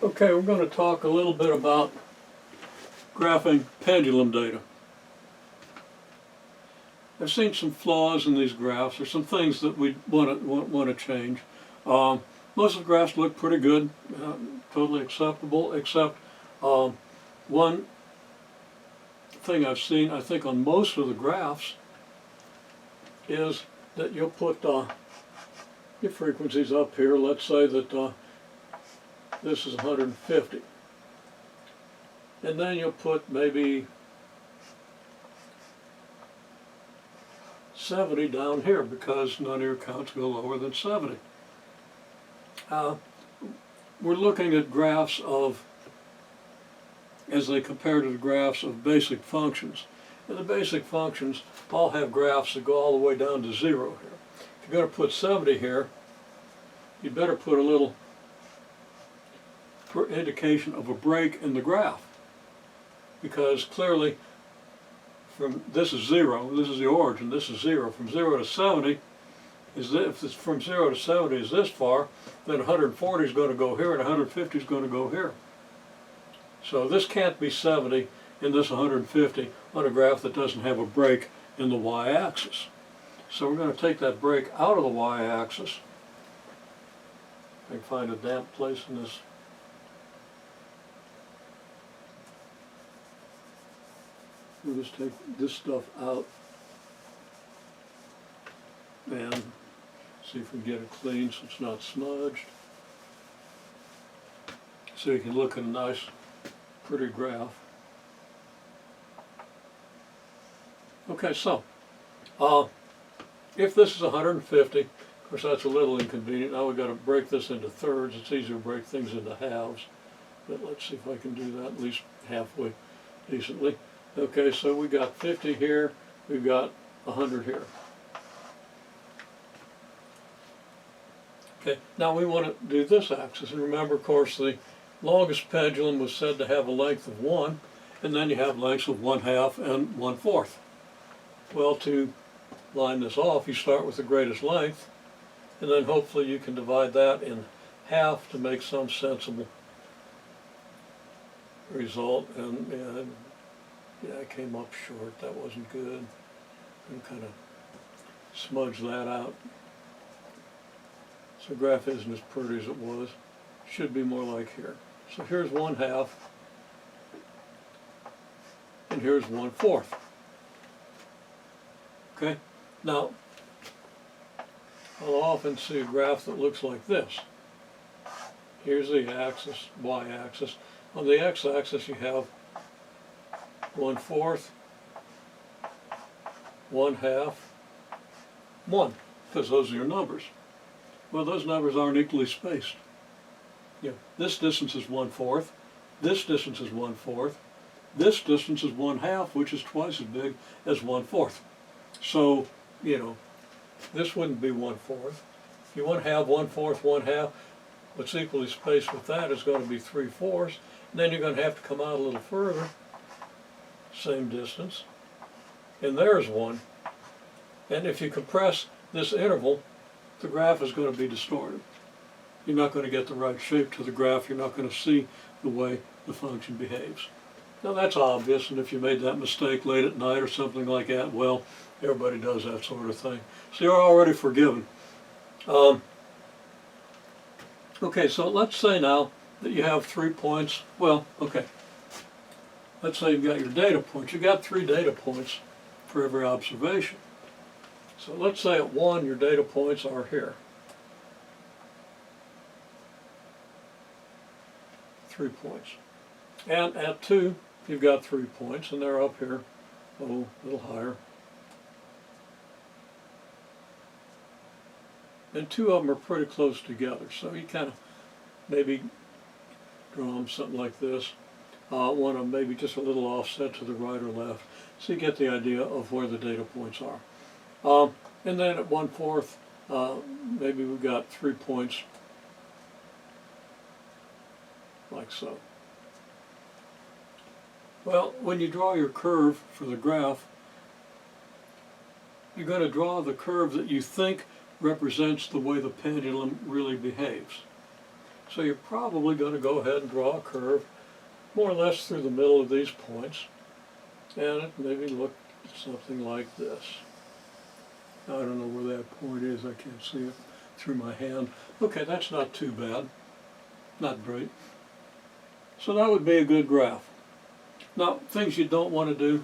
Okay, we're going to talk a little bit about graphing pendulum data. I've seen some flaws in these graphs, or some things that we want to change. Most of the graphs look pretty good, totally acceptable, except one thing I've seen, I think, on most of the graphs is that you'll put your frequencies up here. Let's say that this is 150. And then you'll put maybe 70 down here because none of your counts go lower than 70. We're looking at graphs of, as they compare to the graphs of basic functions. And the basic functions all have graphs that go all the way down to 0 here. If you're going to put 70 here, you better put a little indication of a break in the graph, because clearly from this is 0, this is the origin, this is 0. From 0 to 70 is this, if it's from 0 to 70 is this far, then 140 is going to go here and 150 is going to go here. So this can't be 70 and this 150 on a graph that doesn't have a break in the y-axis. So we're going to take that break out of the y-axis. I can find a damp place in this. We'll just take this stuff out and see if we can get it clean so it's not smudged. So you can look at a nice, pretty graph. Okay, so if this is 150, of course that's a little inconvenient. Now we've got to break this into thirds. It's easier to break things into halves. But let's see if I can do that at least halfway decently. Okay, so we got 50 here, we've got 100 here. Okay, now we want to do this axis, and remember, of course, the longest pendulum was said to have a length of 1, and then you have lengths of 1/2 and 1/4. Well, to line this off, you start with the greatest length, and then hopefully you can divide that in half to make some sensible result. And yeah, I came up short. That wasn't good. And kind of smudge that out. So graph isn't as pretty as it was. Should be more like here. So here's 1/2, and here's 1/4. Okay. Now, I'll often see a graph that looks like this. Here's the axis, y-axis. On the x-axis, you have 1/4, 1/2, 1, because those are your numbers. Well, those numbers aren't equally spaced. Yeah, this distance is 1/4, this distance is 1/4, this distance is 1/2, which is twice as big as 1/4. So, you know, this wouldn't be 1/4. If you want to have 1/4, 1/2, what's equally spaced with that is going to be 3/4. And then you're going to have to come out a little further. Same distance, and there's 1. And if you compress this interval, the graph is going to be distorted. You're not going to get the right shape to the graph. You're not going to see the way the function behaves. Now that's obvious, and if you made that mistake late at night or something like that, well, everybody does that sort of thing. So you're already forgiven. Okay, so let's say now that you have 3 points. Well, okay. Let's say you've got your data points. You've got 3 data points for every observation. So let's say at 1 your data points are here. 3 points. And at 2 you've got 3 points, and they're up here, oh, a little higher. And 2 of them are pretty close together, so you kind of maybe draw them something like this. One of them maybe just a little offset to the right or left, so you get the idea of where the data points are. And then at 1/4, maybe we've got 3 points like so. Well, when you draw your curve for the graph, you're going to draw the curve that you think represents the way the pendulum really behaves. So you're probably going to go ahead and draw a curve more or less through the middle of these points, and it maybe look something like this. I don't know where that point is, I can't see it through my hand. Okay, that's not too bad, not great. So that would be a good graph. Now, things you don't want to do,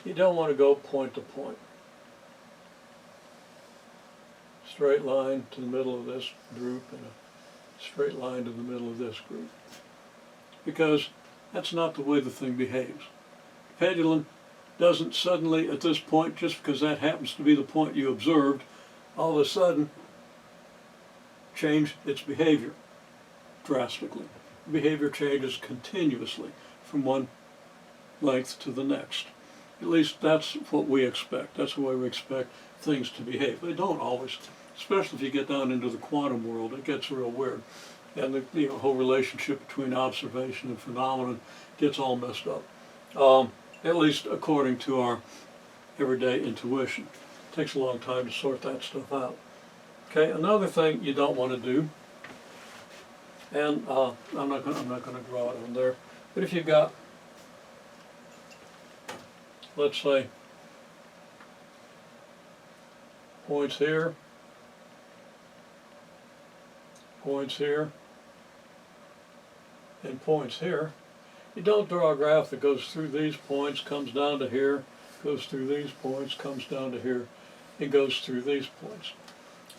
you don't want to go point to point. Straight line to the middle of this group and a straight line to the middle of this group. Because that's not the way the thing behaves. The pendulum doesn't suddenly, at this point, just because that happens to be the point you observed, all of a sudden change its behavior drastically. Behavior changes continuously from one length to the next. At least that's what we expect. That's the way we expect things to behave. They don't always, especially if you get down into the quantum world, it gets real weird. And the whole relationship between observation and phenomenon gets all messed up. At least according to our everyday intuition. It takes a long time to sort that stuff out. Okay, another thing you don't want to do, and I'm not going to draw it on there, but if you've got, let's say, points here, and points here, you don't draw a graph that goes through these points, comes down to here, goes through these points, comes down to here, and goes through these points.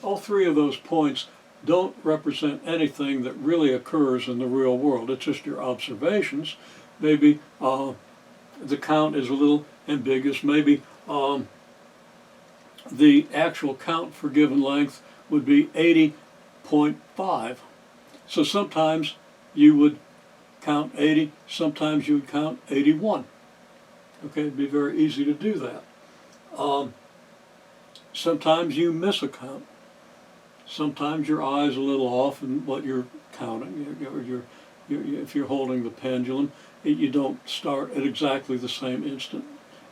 All three of those points don't represent anything that really occurs in the real world. It's just your observations. Maybe the count is a little ambiguous. Maybe the actual count for given length would be 80.5. So sometimes you would count 80, sometimes you would count 81. Okay, it'd be very easy to do that. Sometimes you miss a count. Sometimes your eye's a little off in what you're counting. If you're holding the pendulum, you don't start at exactly the same instant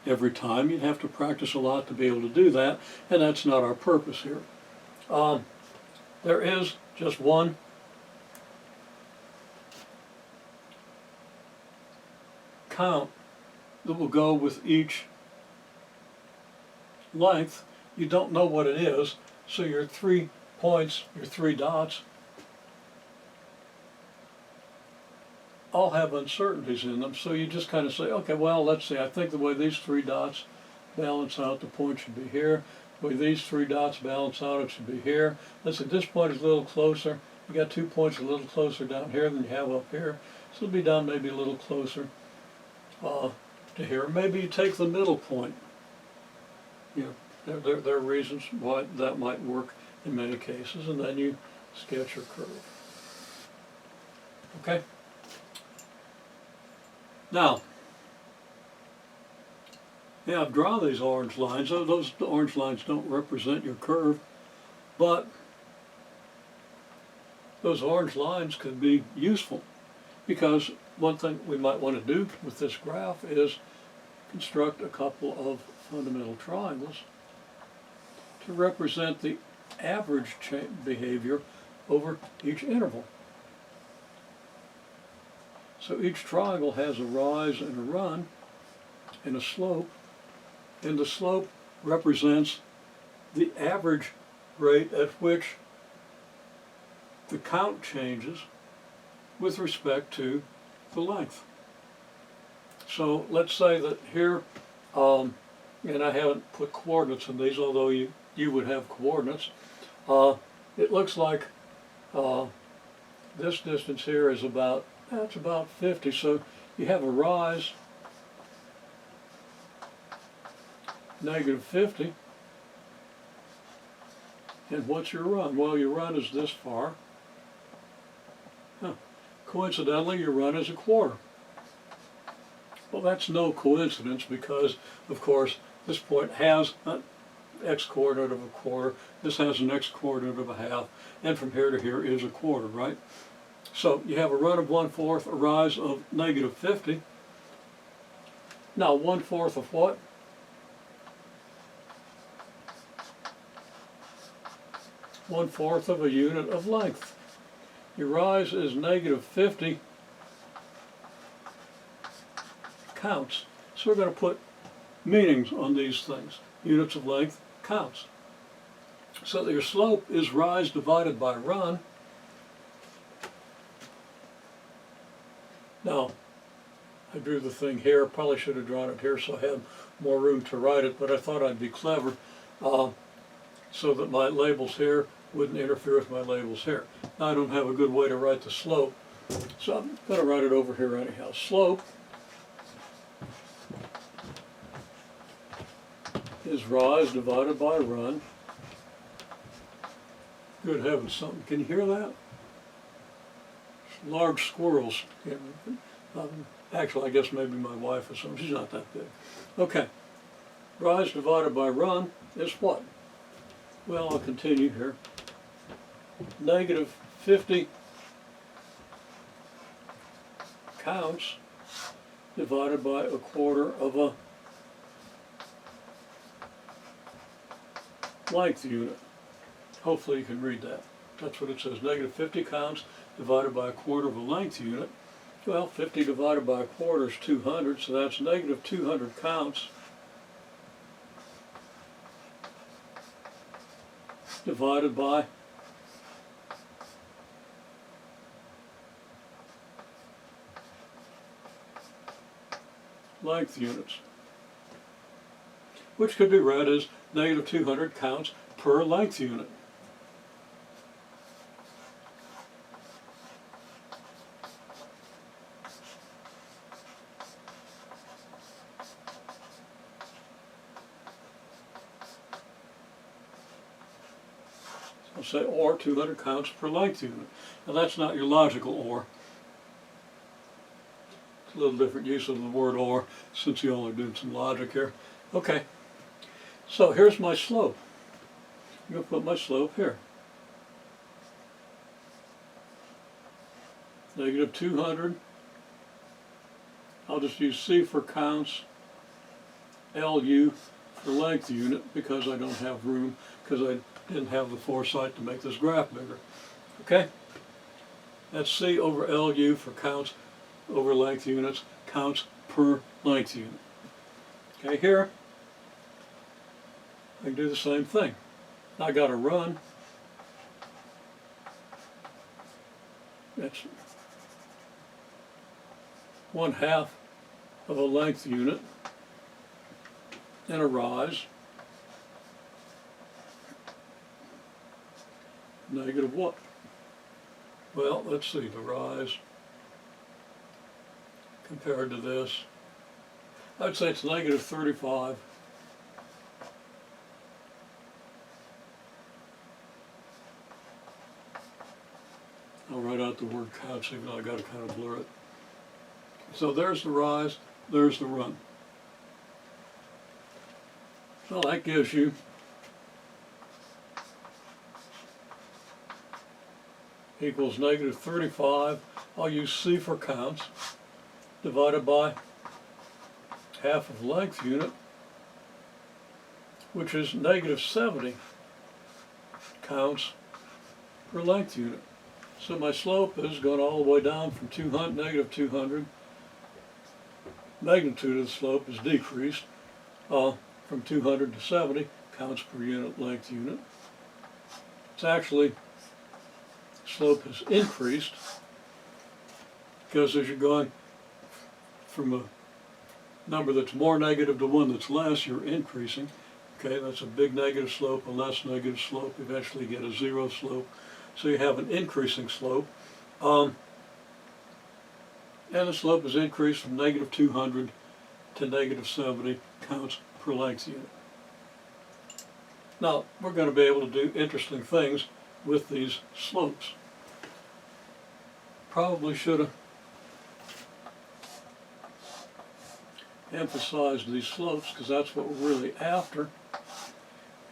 every time. You'd have to practice a lot to be able to do that, and that's not our purpose here. There is just one count that will go with each length. You don't know what it is, so your 3 points, your 3 dots, all have uncertainties in them, so you just kind of say, okay, well, let's see, I think the way these 3 dots balance out, the point should be here. The way these 3 dots balance out, it should be here. Let's see, this point is a little closer. You got 2 points a little closer down here than you have up here, so it'll be down maybe a little closer to here. Maybe you take the middle point. There are reasons why that might work in many cases, and then you sketch your curve. Okay? Now, I've drawn these orange lines. Those orange lines don't represent your curve, but those orange lines can be useful, because one thing we might want to do with this graph is construct a couple of fundamental triangles to represent the average behavior over each interval. So each triangle has a rise and a run and a slope, and the slope represents the average rate at which the count changes with respect to the length. So let's say that here, and I haven't put coordinates in these, although you would have coordinates. It looks like this distance here is about, that's about 50, so you have a rise, -50, and what's your run? Well, your run is this far. Coincidentally, your run is a quarter. Well, that's no coincidence, because, of course, this point has an x-coordinate of a quarter, this has an x-coordinate of a half, and from here to here is a quarter, right? So you have a run of 1/4, a rise of -50. Now 1/4 of what? 1/4 of a unit of length. Your rise is negative 50 counts. So we're going to put meanings on these things. Units of length, counts. So that your slope is rise divided by run. Now, I drew the thing here. Probably should have drawn it here so I had more room to write it, but I thought I'd be clever so that my labels here wouldn't interfere with my labels here. Now I don't have a good way to write the slope, so I'm going to write it over here anyhow. Slope is rise divided by run. Good heavens, something. Can you hear that? Large squirrels. Actually, I guess maybe my wife or something. She's not that big. Okay. Rise divided by run is what? Well, I'll continue here. Negative 50 counts divided by 1/4 of a length unit. Hopefully you can read that. That's what it says. Negative 50 counts divided by 1/4 of a length unit. Well, 50 divided by 1/4 is 200, so that's negative 200 counts divided by length units, which could be read as negative 200 counts per length unit. I'll say or 200 counts per length unit. Now that's not your logical or. It's a little different use of the word or since you all are doing some logic here. Okay, so here's my slope. I'm going to put my slope here. Negative 200. I'll just use C for counts, LU for length unit because I don't have room, because I didn't have the foresight to make this graph bigger. Okay? That's C over LU for counts over length units, counts per length unit. Okay, here I can do the same thing. I got to run. That's 1/2 of a length unit and a rise. Negative what? Well, let's see, the rise compared to this. I'd say it's negative 35. I'll write out the word counts even though I got to kind of blur it. So there's the rise, there's the run. So that gives you equals negative 35. I'll use C for counts divided by 1/2 of length unit, which is negative 70 counts per length unit. So my slope is going all the way down from 200, negative 200. Magnitude of the slope is decreased from 200 to 70 counts per unit length unit. It's actually, slope has increased because as you're going from a number that's more negative to one that's less, you're increasing. Okay, that's a big negative slope, a less negative slope, eventually you get a zero slope. So you have an increasing slope. And the slope is increased from negative 200 to negative 70 counts per length unit. Now, we're going to be able to do interesting things with these slopes. Probably should have emphasized these slopes because that's what we're really after.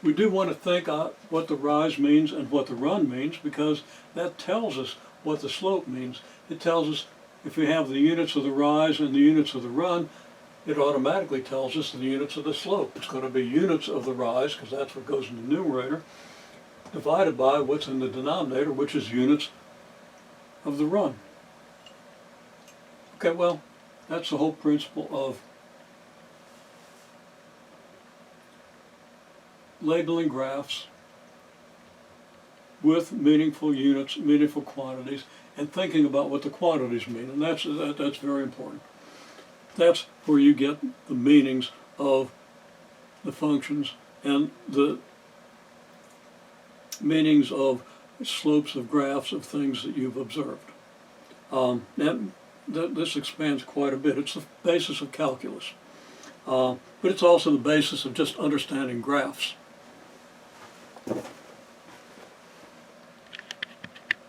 We do want to think what the rise means and what the run means because that tells us what the slope means. It tells us if we have the units of the rise and the units of the run, it automatically tells us the units of the slope. It's going to be units of the rise because that's what goes in the numerator. divided by what's in the denominator, which is units of the run. Okay, well, that's the whole principle of labeling graphs with meaningful units, meaningful quantities, and thinking about what the quantities mean. And that's very important. That's where you get the meanings of the functions and the meanings of slopes of graphs of things that you've observed. This expands quite a bit. It's the basis of calculus. But it's also the basis of just understanding graphs.